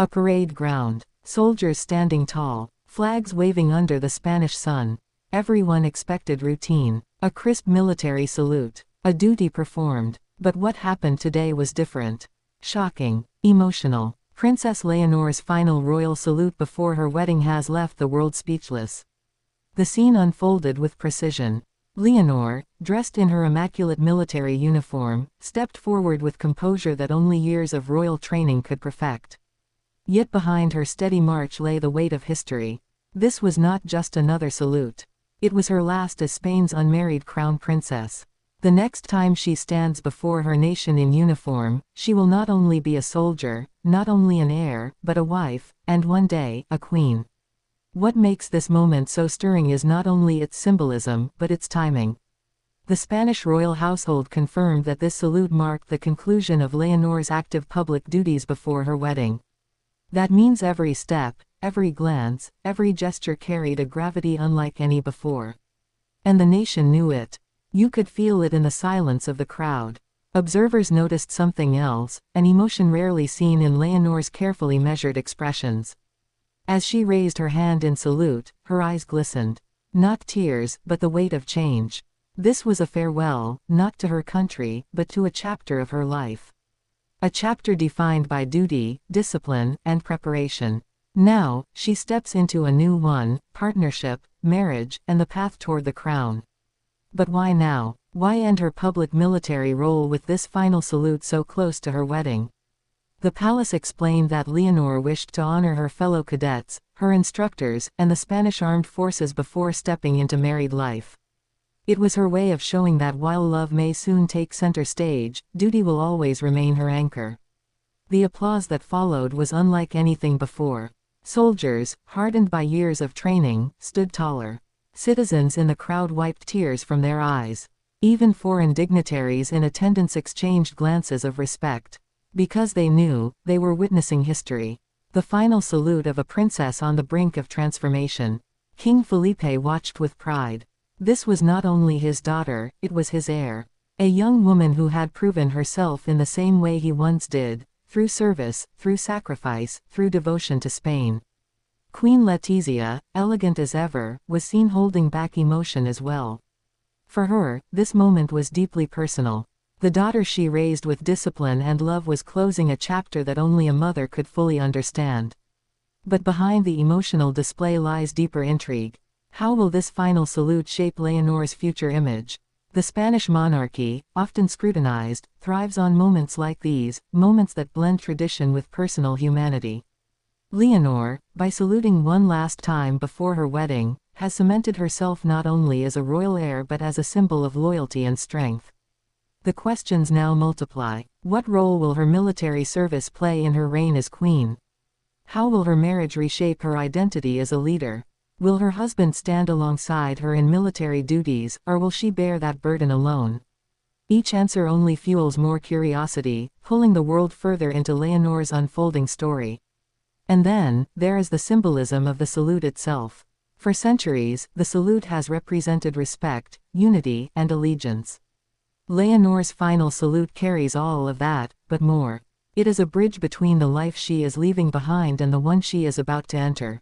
A parade ground. Soldiers standing tall. Flags waving under the Spanish sun. Everyone expected routine. A crisp military salute. A duty performed. But what happened today was different. Shocking. Emotional. Princess Leonor's final royal salute before her wedding has left the world speechless. The scene unfolded with precision. Leonor, dressed in her immaculate military uniform, stepped forward with composure that only years of royal training could perfect. Yet behind her steady march lay the weight of history. This was not just another salute. It was her last as Spain's unmarried crown princess. The next time she stands before her nation in uniform, she will not only be a soldier, not only an heir, but a wife, and one day, a queen. What makes this moment so stirring is not only its symbolism, but its timing. The Spanish royal household confirmed that this salute marked the conclusion of Leonor's active public duties before her wedding. That means every step, every glance, every gesture carried a gravity unlike any before. And the nation knew it. You could feel it in the silence of the crowd. Observers noticed something else, an emotion rarely seen in Leonor's carefully measured expressions. As she raised her hand in salute, her eyes glistened. Not tears, but the weight of change. This was a farewell, not to her country, but to a chapter of her life. A chapter defined by duty, discipline, and preparation. Now, she steps into a new one: partnership, marriage, and the path toward the crown. But why now? Why end her public military role with this final salute so close to her wedding? The palace explained that Leonor wished to honor her fellow cadets, her instructors, and the Spanish armed forces before stepping into married life. It was her way of showing that while love may soon take center stage, duty will always remain her anchor. The applause that followed was unlike anything before. Soldiers, hardened by years of training, stood taller. Citizens in the crowd wiped tears from their eyes. Even foreign dignitaries in attendance exchanged glances of respect. Because they knew, they were witnessing history. The final salute of a princess on the brink of transformation. King Felipe watched with pride. This was not only his daughter, it was his heir. A young woman who had proven herself in the same way he once did, through service, through sacrifice, through devotion to Spain. Queen Letizia, elegant as ever, was seen holding back emotion as well. For her, this moment was deeply personal. The daughter she raised with discipline and love was closing a chapter that only a mother could fully understand. But behind the emotional display lies deeper intrigue. How will this final salute shape Leonor's future image? The Spanish monarchy, often scrutinized, thrives on moments like these, moments that blend tradition with personal humanity. Leonor, by saluting one last time before her wedding, has cemented herself not only as a royal heir but as a symbol of loyalty and strength. The questions now multiply. What role will her military service play in her reign as queen? How will her marriage reshape her identity as a leader? Will her husband stand alongside her in military duties, or will she bear that burden alone? Each answer only fuels more curiosity, pulling the world further into Leonor's unfolding story. And then, there is the symbolism of the salute itself. For centuries, the salute has represented respect, unity, and allegiance. Leonor's final salute carries all of that, but more. It is a bridge between the life she is leaving behind and the one she is about to enter.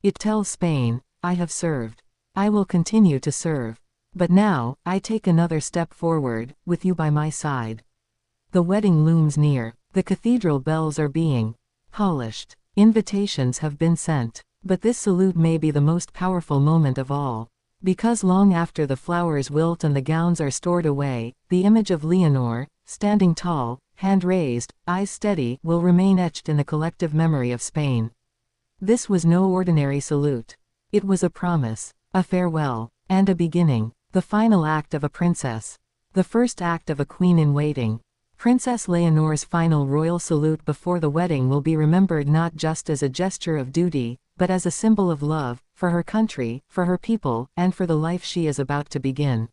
It tells Spain, I have served. I will continue to serve. But now, I take another step forward, with you by my side. The wedding looms near. The cathedral bells are being polished. Invitations have been sent. But this salute may be the most powerful moment of all. Because long after the flowers wilt and the gowns are stored away, the image of Leonor, standing tall, hand raised, eyes steady, will remain etched in the collective memory of Spain. This was no ordinary salute. It was a promise, a farewell, and a beginning. The final act of a princess. The first act of a queen in waiting. Princess Leonor's final royal salute before the wedding will be remembered not just as a gesture of duty, but as a symbol of love, for her country, for her people, and for the life she is about to begin.